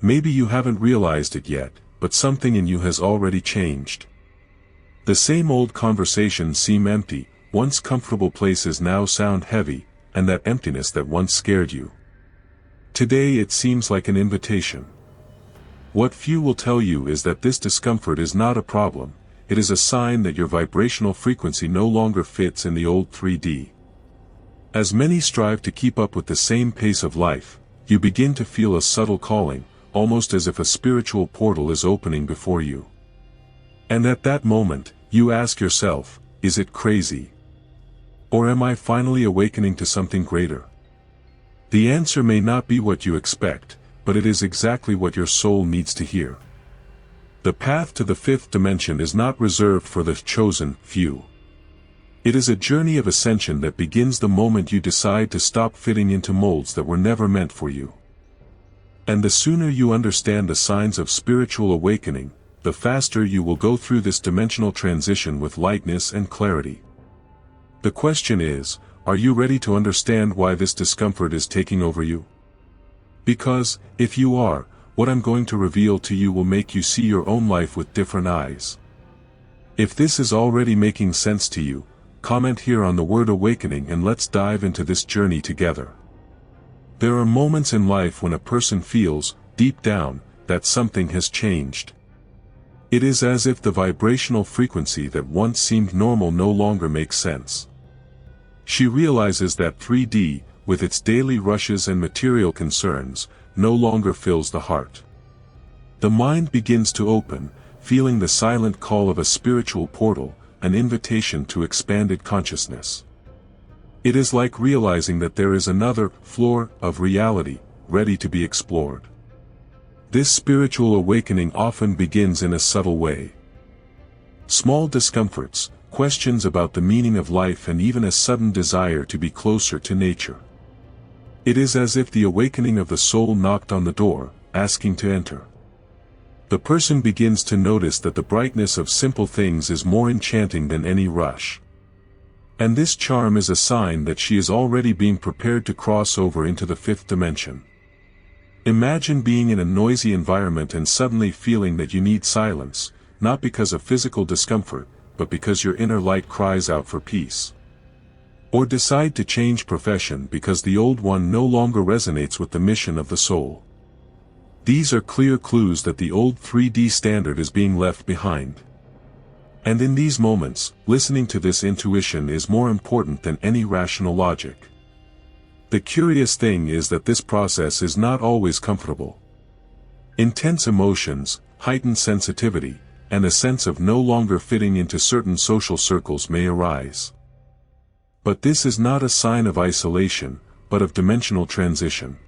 Maybe you haven't realized it yet, but something in you has already changed. The same old conversations seem empty, once comfortable places now sound heavy, and that emptiness that once scared you. Today it seems like an invitation. What few will tell you is that this discomfort is not a problem, it is a sign that your vibrational frequency no longer fits in the old 3D. As many strive to keep up with the same pace of life, you begin to feel a subtle calling, almost as if a spiritual portal is opening before you. And at that moment, you ask yourself, is it crazy? Or am I finally awakening to something greater? The answer may not be what you expect, but it is exactly what your soul needs to hear. The path to the fifth dimension is not reserved for the chosen few. It is a journey of ascension that begins the moment you decide to stop fitting into molds that were never meant for you. And the sooner you understand the signs of spiritual awakening, the faster you will go through this dimensional transition with lightness and clarity. The question is, are you ready to understand why this discomfort is taking over you? Because, if you are, what I'm going to reveal to you will make you see your own life with different eyes. If this is already making sense to you, comment here on the word awakening and let's dive into this journey together. There are moments in life when a person feels, deep down, that something has changed. It is as if the vibrational frequency that once seemed normal no longer makes sense. She realizes that 3D, with its daily rushes and material concerns, no longer fills the heart. The mind begins to open, feeling the silent call of a spiritual portal, an invitation to expanded consciousness. It is like realizing that there is another floor of reality, ready to be explored. This spiritual awakening often begins in a subtle way. Small discomforts, questions about the meaning of life and even a sudden desire to be closer to nature. It is as if the awakening of the soul knocked on the door, asking to enter. The person begins to notice that the brightness of simple things is more enchanting than any rush. And this charm is a sign that she is already being prepared to cross over into the fifth dimension. Imagine being in a noisy environment and suddenly feeling that you need silence, not because of physical discomfort, but because your inner light cries out for peace. Or decide to change profession because the old one no longer resonates with the mission of the soul. These are clear clues that the old 3D standard is being left behind. And in these moments, listening to this intuition is more important than any rational logic. The curious thing is that this process is not always comfortable. Intense emotions, heightened sensitivity, and a sense of no longer fitting into certain social circles may arise. But this is not a sign of isolation, but of dimensional transition.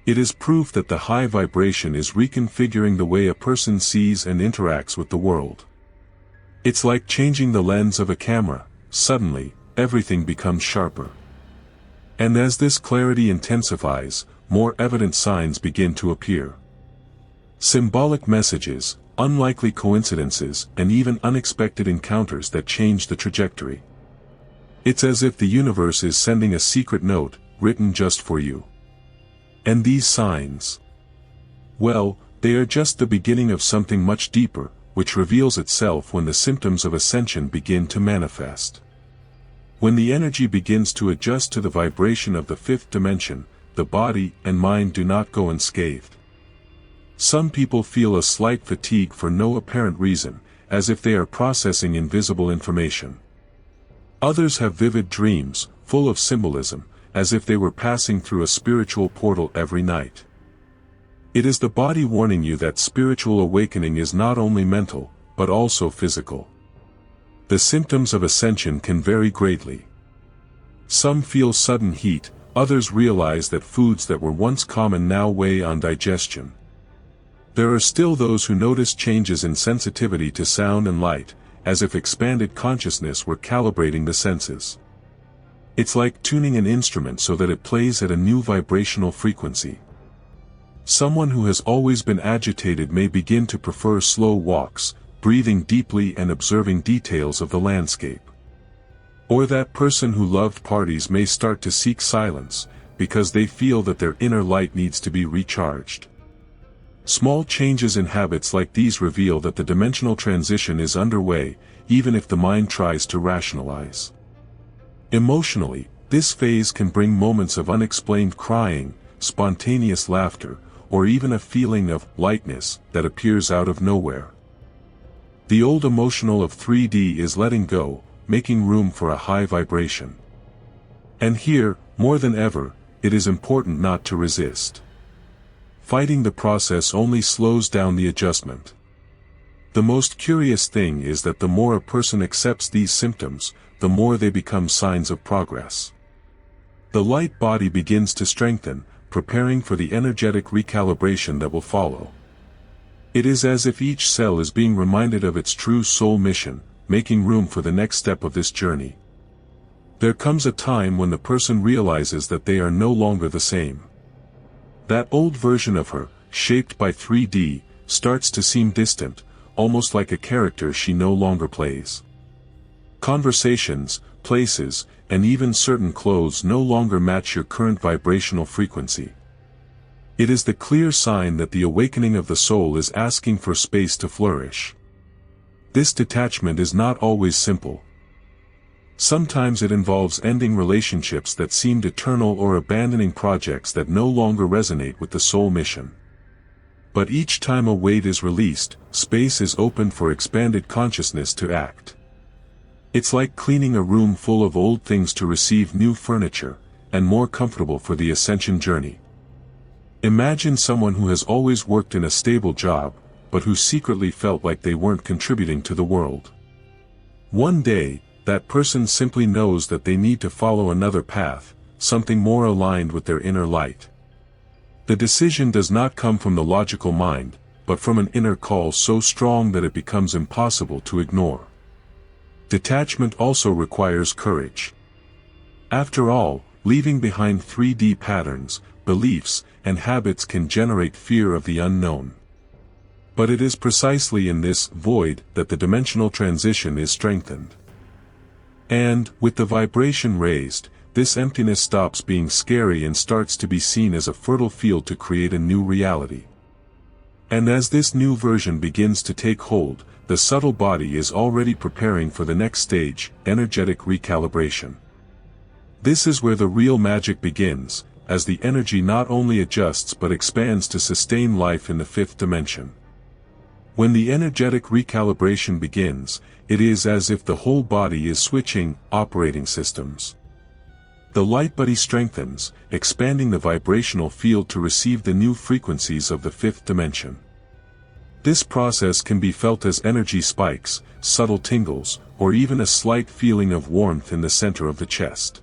It is proof that the high vibration is reconfiguring the way a person sees and interacts with the world. It's like changing the lens of a camera, suddenly, everything becomes sharper. And as this clarity intensifies, more evident signs begin to appear. Symbolic messages, unlikely coincidences, and even unexpected encounters that change the trajectory. It's as if the universe is sending a secret note, written just for you. And these signs? Well, they are just the beginning of something much deeper, which reveals itself when the symptoms of ascension begin to manifest. When the energy begins to adjust to the vibration of the fifth dimension, the body and mind do not go unscathed. Some people feel a slight fatigue for no apparent reason, as if they are processing invisible information. Others have vivid dreams, full of symbolism, as if they were passing through a spiritual portal every night. It is the body warning you that spiritual awakening is not only mental, but also physical. The symptoms of ascension can vary greatly. Some feel sudden heat, others realize that foods that were once common now weigh on digestion. There are still those who notice changes in sensitivity to sound and light, as if expanded consciousness were calibrating the senses. It's like tuning an instrument so that it plays at a new vibrational frequency. Someone who has always been agitated may begin to prefer slow walks, breathing deeply and observing details of the landscape. Or that person who loved parties may start to seek silence, because they feel that their inner light needs to be recharged. Small changes in habits like these reveal that the dimensional transition is underway, even if the mind tries to rationalize. Emotionally, this phase can bring moments of unexplained crying, spontaneous laughter, or even a feeling of lightness that appears out of nowhere. The old emotional of 3D is letting go, making room for a high vibration. And here, more than ever, it is important not to resist. Fighting the process only slows down the adjustment. The most curious thing is that the more a person accepts these symptoms, the more they become signs of progress. The light body begins to strengthen, preparing for the energetic recalibration that will follow. It is as if each cell is being reminded of its true soul mission, making room for the next step of this journey. There comes a time when the person realizes that they are no longer the same. That old version of her, shaped by 3D, starts to seem distant, almost like a character she no longer plays. Conversations, places, and even certain clothes no longer match your current vibrational frequency. It is the clear sign that the awakening of the soul is asking for space to flourish. This detachment is not always simple. Sometimes it involves ending relationships that seemed eternal or abandoning projects that no longer resonate with the soul mission. But each time a weight is released, space is opened for expanded consciousness to act. It's like cleaning a room full of old things to receive new furniture, and more comfortable for the ascension journey. Imagine someone who has always worked in a stable job, but who secretly felt like they weren't contributing to the world. One day, that person simply knows that they need to follow another path, something more aligned with their inner light. The decision does not come from the logical mind, but from an inner call so strong that it becomes impossible to ignore. Detachment also requires courage. After all, leaving behind 3D patterns, beliefs, and habits can generate fear of the unknown. But it is precisely in this void that the dimensional transition is strengthened. And, with the vibration raised, this emptiness stops being scary and starts to be seen as a fertile field to create a new reality. And as this new version begins to take hold, the subtle body is already preparing for the next stage, energetic recalibration. This is where the real magic begins, as the energy not only adjusts but expands to sustain life in the fifth dimension. When the energetic recalibration begins, it is as if the whole body is switching operating systems. The light body strengthens, expanding the vibrational field to receive the new frequencies of the fifth dimension. This process can be felt as energy spikes, subtle tingles, or even a slight feeling of warmth in the center of the chest.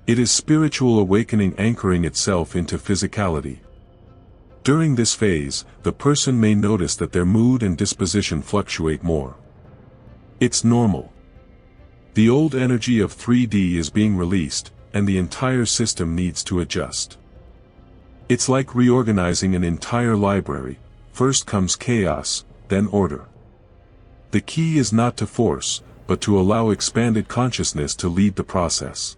It is spiritual awakening anchoring itself into physicality. During this phase, the person may notice that their mood and disposition fluctuate more. It's normal. The old energy of 3D is being released, and the entire system needs to adjust. It's like reorganizing an entire library. First comes chaos, then order. The key is not to force, but to allow expanded consciousness to lead the process.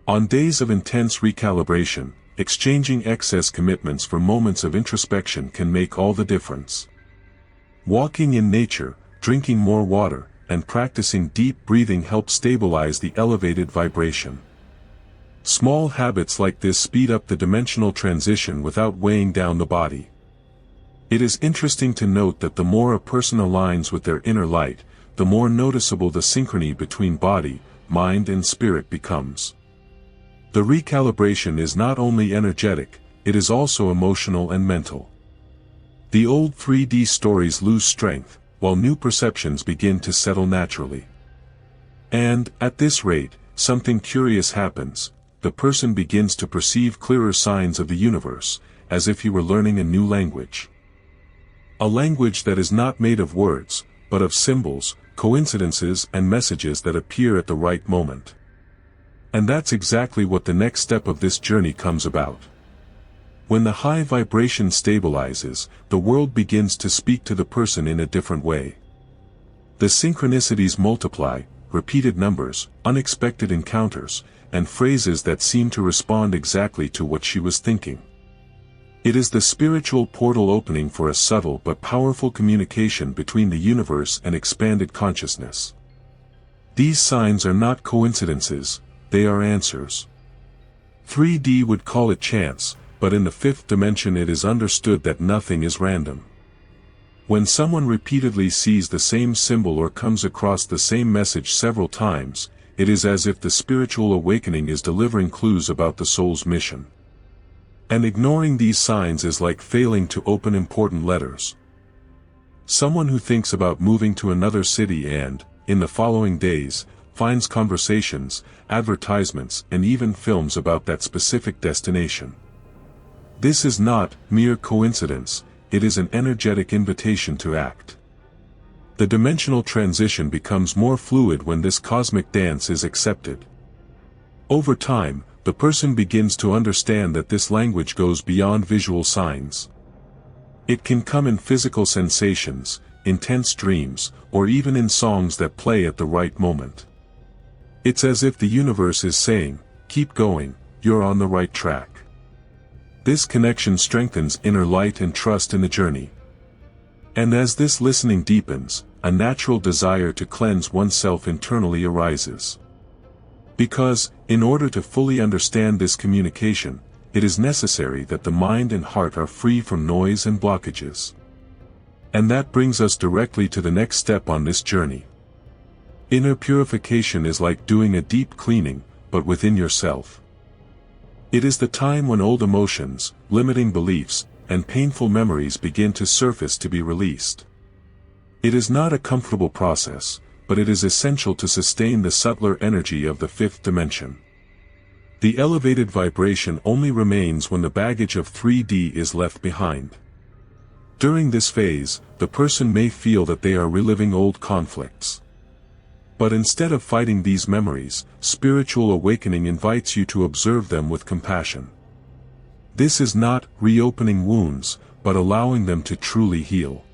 On days of intense recalibration, exchanging excess commitments for moments of introspection can make all the difference. Walking in nature, drinking more water, and practicing deep breathing help stabilize the elevated vibration. Small habits like this speed up the dimensional transition without weighing down the body. It is interesting to note that the more a person aligns with their inner light, the more noticeable the synchrony between body, mind and spirit becomes. The recalibration is not only energetic, it is also emotional and mental. The old 3D stories lose strength, while new perceptions begin to settle naturally. And, at this rate, something curious happens. The person begins to perceive clearer signs of the universe, as if he were learning a new language. A language that is not made of words, but of symbols, coincidences and messages that appear at the right moment. And that's exactly what the next step of this journey comes about. When the high vibration stabilizes, the world begins to speak to the person in a different way. The synchronicities multiply, repeated numbers, unexpected encounters, and phrases that seem to respond exactly to what she was thinking. It is the spiritual portal opening for a subtle but powerful communication between the universe and expanded consciousness. These signs are not coincidences, they are answers. 3D would call it chance, but in the fifth dimension it is understood that nothing is random. When someone repeatedly sees the same symbol or comes across the same message several times, it is as if the spiritual awakening is delivering clues about the soul's mission. And ignoring these signs is like failing to open important letters. Someone who thinks about moving to another city and, in the following days, finds conversations, advertisements, and even films about that specific destination. This is not mere coincidence, it is an energetic invitation to act. The dimensional transition becomes more fluid when this cosmic dance is accepted. Over time, the person begins to understand that this language goes beyond visual signs. It can come in physical sensations, intense dreams, or even in songs that play at the right moment. It's as if the universe is saying, "Keep going, you're on the right track." This connection strengthens inner light and trust in the journey. And as this listening deepens, a natural desire to cleanse oneself internally arises. Because, in order to fully understand this communication, it is necessary that the mind and heart are free from noise and blockages. And that brings us directly to the next step on this journey. Inner purification is like doing a deep cleaning, but within yourself. It is the time when old emotions, limiting beliefs, and painful memories begin to surface to be released. It is not a comfortable process, but it is essential to sustain the subtler energy of the fifth dimension. The elevated vibration only remains when the baggage of 3D is left behind. During this phase, the person may feel that they are reliving old conflicts. But instead of fighting these memories, spiritual awakening invites you to observe them with compassion. This is not reopening wounds, but allowing them to truly heal.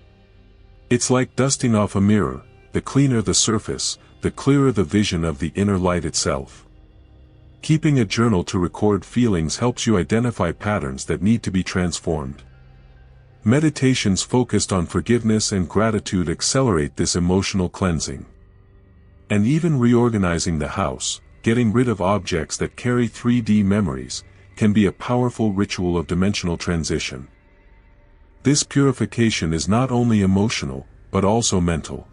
It's like dusting off a mirror. The cleaner the surface, the clearer the vision of the inner light itself. Keeping a journal to record feelings helps you identify patterns that need to be transformed. Meditations focused on forgiveness and gratitude accelerate this emotional cleansing. And even reorganizing the house, getting rid of objects that carry 3D memories, can be a powerful ritual of dimensional transition. This purification is not only emotional, but also mental.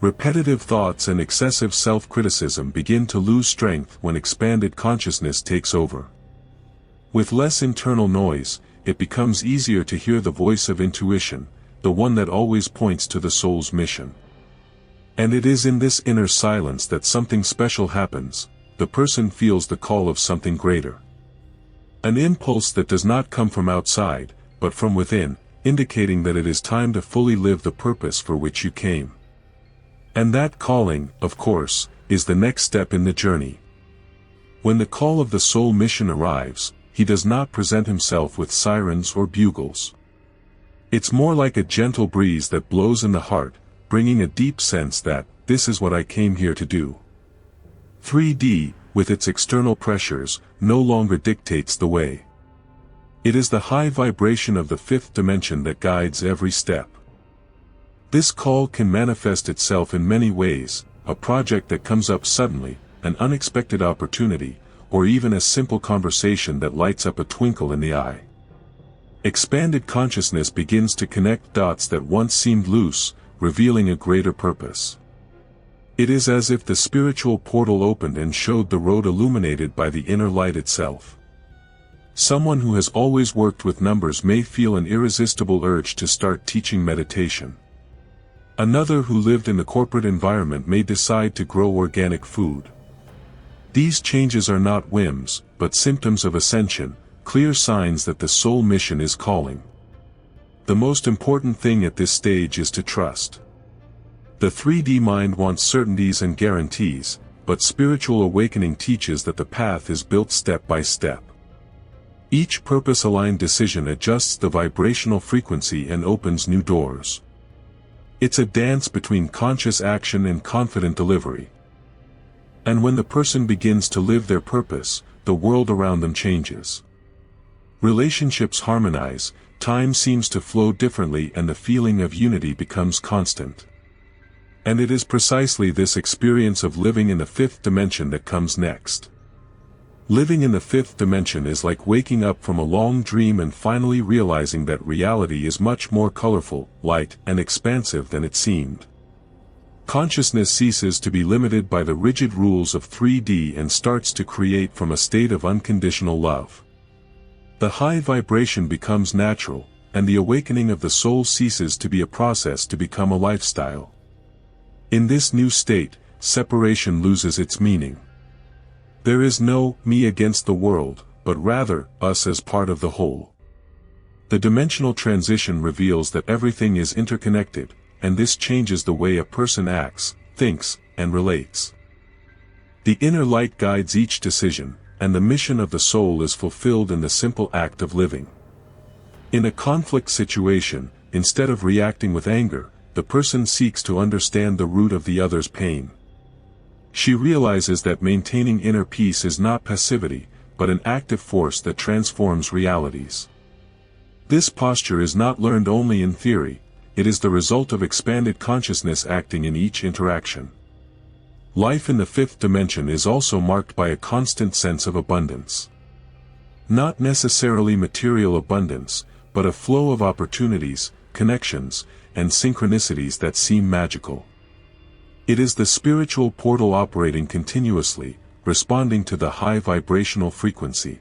Repetitive thoughts and excessive self-criticism begin to lose strength when expanded consciousness takes over. With less internal noise, it becomes easier to hear the voice of intuition, the one that always points to the soul's mission. And it is in this inner silence that something special happens. The person feels the call of something greater. An impulse that does not come from outside, but from within, indicating that it is time to fully live the purpose for which you came. And that calling, of course, is the next step in the journey. When the call of the soul mission arrives, he does not present himself with sirens or bugles. It's more like a gentle breeze that blows in the heart, bringing a deep sense that, this is what I came here to do. 3D, with its external pressures, no longer dictates the way. It is the high vibration of the fifth dimension that guides every step. This call can manifest itself in many ways: a project that comes up suddenly, an unexpected opportunity, or even a simple conversation that lights up a twinkle in the eye. Expanded consciousness begins to connect dots that once seemed loose, revealing a greater purpose. It is as if the spiritual portal opened and showed the road illuminated by the inner light itself. Someone who has always worked with numbers may feel an irresistible urge to start teaching meditation. Another who lived in the corporate environment may decide to grow organic food. These changes are not whims, but symptoms of ascension, clear signs that the soul mission is calling. The most important thing at this stage is to trust. The 3D mind wants certainties and guarantees, but spiritual awakening teaches that the path is built step by step. Each purpose-aligned decision adjusts the vibrational frequency and opens new doors. It's a dance between conscious action and confident delivery. And when the person begins to live their purpose, the world around them changes. Relationships harmonize, time seems to flow differently, and the feeling of unity becomes constant. And it is precisely this experience of living in the fifth dimension that comes next. Living in the fifth dimension is like waking up from a long dream and finally realizing that reality is much more colorful, light, and expansive than it seemed. Consciousness ceases to be limited by the rigid rules of 3D and starts to create from a state of unconditional love. The high vibration becomes natural, and the awakening of the soul ceases to be a process to become a lifestyle. In this new state, separation loses its meaning. There is no me against the world, but rather us as part of the whole. The dimensional transition reveals that everything is interconnected, and this changes the way a person acts, thinks, and relates. The inner light guides each decision, and the mission of the soul is fulfilled in the simple act of living. In a conflict situation, instead of reacting with anger, the person seeks to understand the root of the other's pain. She realizes that maintaining inner peace is not passivity, but an active force that transforms realities. This posture is not learned only in theory, it is the result of expanded consciousness acting in each interaction. Life in the fifth dimension is also marked by a constant sense of abundance. Not necessarily material abundance, but a flow of opportunities, connections, and synchronicities that seem magical. It is the spiritual portal operating continuously, responding to the high vibrational frequency.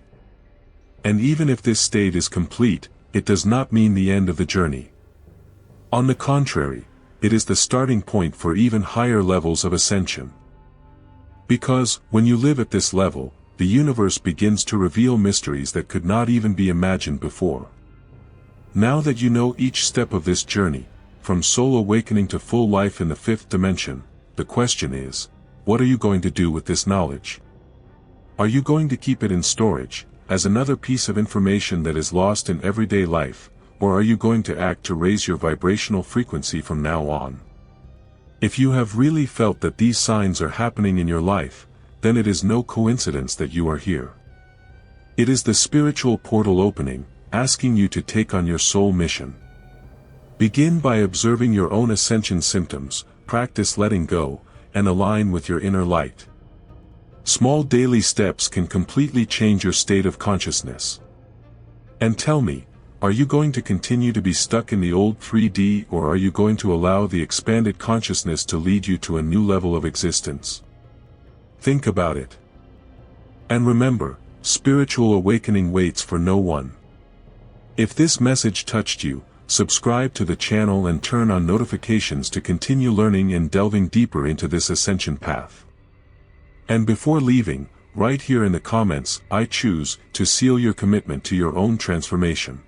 And even if this state is complete, it does not mean the end of the journey. On the contrary, it is the starting point for even higher levels of ascension. Because, when you live at this level, the universe begins to reveal mysteries that could not even be imagined before. Now that you know each step of this journey, from soul awakening to full life in the fifth dimension, the question is, what are you going to do with this knowledge? Are you going to keep it in storage, as another piece of information that is lost in everyday life, or are you going to act to raise your vibrational frequency from now on? If you have really felt that these signs are happening in your life, then it is no coincidence that you are here. It is the spiritual portal opening, asking you to take on your soul mission. Begin by observing your own ascension symptoms, practice letting go, and align with your inner light. Small daily steps can completely change your state of consciousness. And tell me, are you going to continue to be stuck in the old 3D, or are you going to allow the expanded consciousness to lead you to a new level of existence? Think about it. And remember, spiritual awakening waits for no one. If this message touched you, subscribe to the channel and turn on notifications to continue learning and delving deeper into this ascension path. And before leaving, write here in the comments, "I choose," to seal your commitment to your own transformation.